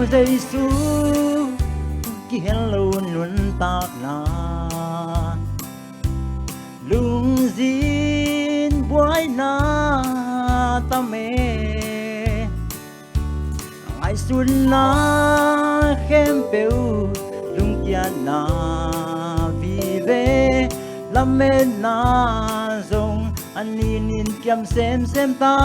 Zeisu hello nun tak na lung zin buai na ta me ai xuân na khem peu lung kia na vì về lâm men na dòng anh nhìn kiam xem ta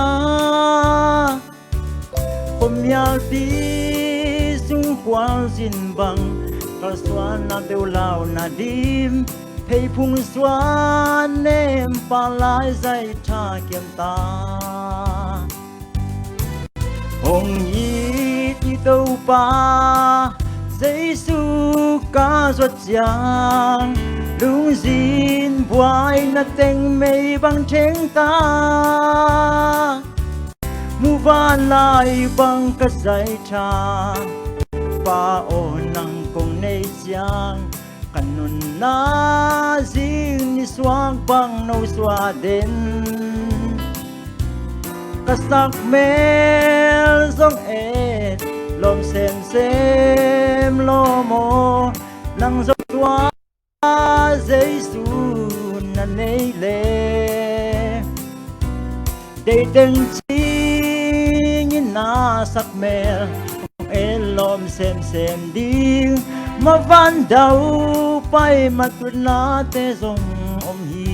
hôm ya đi xung quanh xin bằng cả xuân na tiêu lao na dim thấy phung xuân em pa lại dây cha kiam ta hồng y đi đâu pa Zeisu ca ruột giang lung zin buai na teng mei bang cheng ta mu van lai bang ka zai cha pa o nang kong nei giang kanun na zing ni swang bang no swa den kasak mel zong et lom xem lo mo nang zong tua Zeisu na nei le để từng chi như na sắc mel em lom xem điên mà van đầu bay mà tuột na te zong om hi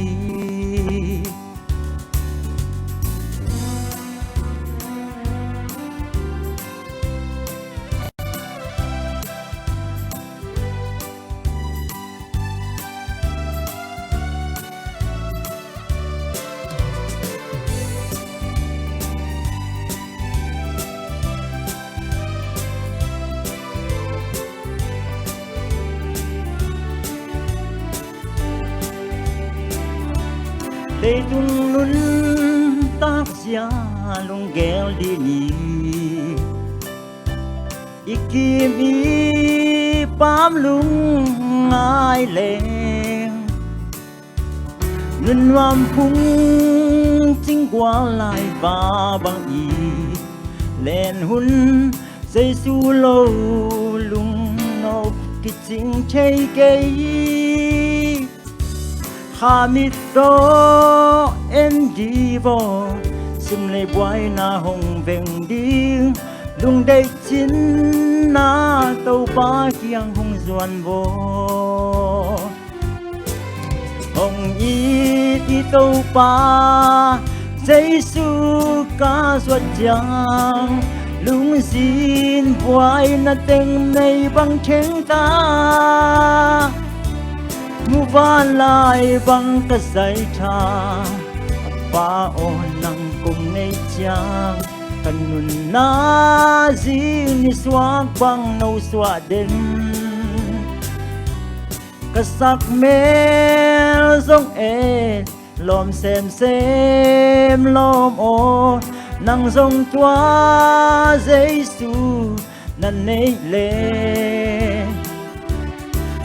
để tung nun tác gia lung ghel đi ni ikim i pam lung ai lên ngân wam phung chính qua lại và bằng y lên hun Zeisu lâu lung nộp cái chính chơi cây Hamito em đi vô sim lê boy na hồng veng điên lung đầy chín na tàu ba kiang hồng doan vô hồng y đi tàu ba Zeisu ca ruột giang lung zin boy na teng nei bang cheng ta mu van lai bang ka zai tha pa o nang kum nei chang kanun na zin ni swang bang no swa den ka sak mel zong e lom xem lom o nang zong tua Zeisu na nei le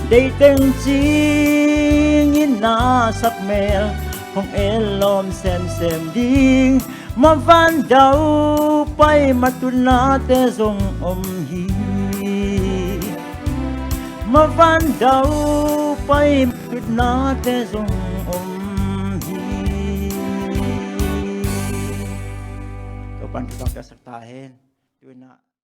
để từng chi như na sắc mel hong el lom xem điên mà van đầu bay mà tu na te zong om hi mà van đầu bay tu na te zong om hi các bạn chúng ta sẽ ta hen